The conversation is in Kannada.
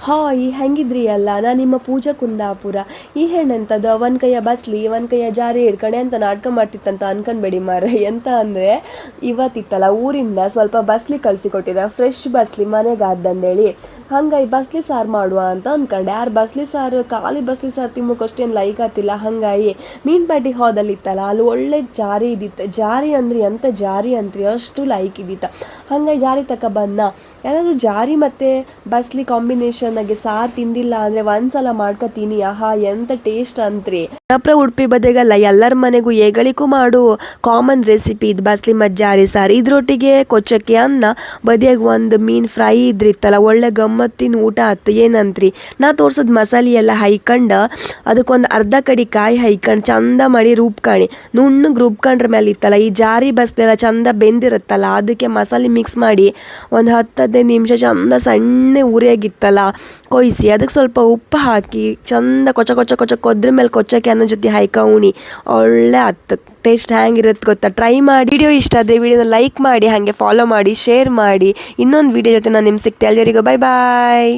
ಹಾಯ್ ಹೆಂಗಿದ್ರಿ ಅಲ್ಲ ನಾನು ನಿಮ್ಮ ಪೂಜಾ ಕುಂದಾಪುರ. ಈ ಹೆಣ್ಣಂತದ್ದು ಅವನ ಕೈಯ ಬಸ್ಲಿ ಇವನ್ ಕೈಯ ಜಾರಿ ಹಿಡ್ಕಣೆ ಅಂತ ನಾಟಕ ಮಾಡ್ತಿತ್ತಂತ ಅನ್ಕೊಂಡ್ಬೇಡಿ ಮಾರ. ಎಂತ ಅಂದರೆ ಇವತ್ತಿತ್ತಲ್ಲ ಊರಿಂದ ಸ್ವಲ್ಪ ಬಸ್ಲಿ ಕಳಿಸಿಕೊಟ್ಟಿದ್ದ, ಫ್ರೆಶ್ ಬಸ್ಲಿ ಮನೆಗಾದಂದೇಳಿ. ಹಂಗಾಗಿ ಬಸ್ಲಿ ಸಾರು ಮಾಡುವ ಅಂತ ಅಂದ್ಕೊಂಡೆ. ಯಾರು ಬಸ್ಲಿ ಸಾರು ಖಾಲಿ ಬಸ್ಲಿ ಸಾರು ತಿಮ್ಮಕ್ಕಷ್ಟೇನು ಲೈಕ್ ಆತಿಲ್ಲ. ಹಂಗಾಗಿ ಮೀನು ಪಾಟಿ ಹಾದಲ್ಲಿ ಇತ್ತಲ್ಲ, ಅಲ್ಲಿ ಒಳ್ಳೆ ಜಾರಿ ಇದ್ದಿತ್ತು. ಜಾರಿ ಅಂದ್ರೆ ಎಂತ ಜಾರಿ ಅಂತ್ರಿ, ಅಷ್ಟು ಲೈಕ್ ಇದ್ದಿತ್ತು. ಹಂಗಾಗಿ ಜಾರಿ ತಕ ಬಂದ. ಯಾರಾದ್ರು ಜಾರಿ ಮತ್ತು ಬಸ್ಲಿ ಕಾಂಬಿನೇಷನ್ನಾಗೆ ಸಾರು ತಿಂದಿಲ್ಲ ಅಂದರೆ ಒಂದ್ಸಲ ಮಾಡ್ಕೊತೀನಿ. ಆಹಾ ಎಂತ ಟೇಸ್ಟ್ ಅಂತ್ರಿ. ಉಡುಪಿ ಬದೆಗಲ್ಲ ಎಲ್ಲರ ಮನೆಗೂ ಏಗಳಿಗೂ ಮಾಡು ಕಾಮನ್ ರೆಸಿಪಿ ಇದು ಬಸ್ಲಿ ಮತ್ತು ಜಾರಿ ಸಾರು. ಇದ್ರೊಟ್ಟಿಗೆ ಕೊಚ್ಚಕ್ಕೆ ಅನ್ನ, ಬದಿಯಾಗ ಒಂದು ಮೀನು ಫ್ರೈ ಇದ್ರಿತ್ತಲ್ಲ, ಒಳ್ಳೆ ಗಮ್ಮತ್ತಿನ ಊಟ ಆಯ್ತು. ಏನಂತ್ರಿ, ನಾ ತೋರ್ಸೋದು ಮಸಾಲೆ ಎಲ್ಲ ಹೈಕಂಡು ಅದಕ್ಕೊಂದು ಅರ್ಧ ಕಡಿ ಕಾಯಿ ಹೈಕಂಡು ಚಂದ ಮಾಡಿ ರುಬ್ಕಣಿ. ನುಣ್ಣಗೆ ರುಬ್ಕೊಂಡ್ರ ಮೇಲೆ ಇತ್ತಲ್ಲ ಈ ಜಾರಿ ಬಸ್ಲೆಲ್ಲ ಚಂದ ಬೆಂದಿರುತ್ತಲ್ಲ, ಅದಕ್ಕೆ ಮಸಾಲೆ ಮಿಕ್ಸ್ ಮಾಡಿ ಒಂದು 10-15 ನಿಮಿಷ ಚಂದ ಸಣ್ಣ ಉರಿಯಾಗಿತ್ತಲ್ಲ ಕೊಯ್ಸಿ, ಅದಕ್ಕೆ ಸ್ವಲ್ಪ ಉಪ್ಪು ಹಾಕಿ ಚಂದ ಕೊಚ್ಚ ಕೊದ್ರ ಮೇಲೆ ಕೊಚ್ಚಕ್ಕೆ ಅನ್ನೋ ಜೊತೆ ಹಾಯ್ಕ ಉಣಿ. ಒಳ್ಳೆ ಆಯ್ತು. ಟೇಸ್ಟ್ ಹ್ಯಾಂಗಿರುತ್ತೆ ಗೊತ್ತಾ? ಟ್ರೈ ಮಾಡಿ. ವಿಡಿಯೋ ಇಷ್ಟ ಆದರೆ ವಿಡಿಯೋನ ಲೈಕ್ ಮಾಡಿ, ಹಾಗೆ ಫಾಲೋ ಮಾಡಿ, ಶೇರ್ ಮಾಡಿ. ಇನ್ನೊಂದು ವಿಡಿಯೋ ಜೊತೆ ನಾನು ನಿಮ್ಗೆ ಸಿಗ್ತೆ. ಅಲ್ಲಿವರೆಗೂ ಬಾಯ್ ಬಾಯ್.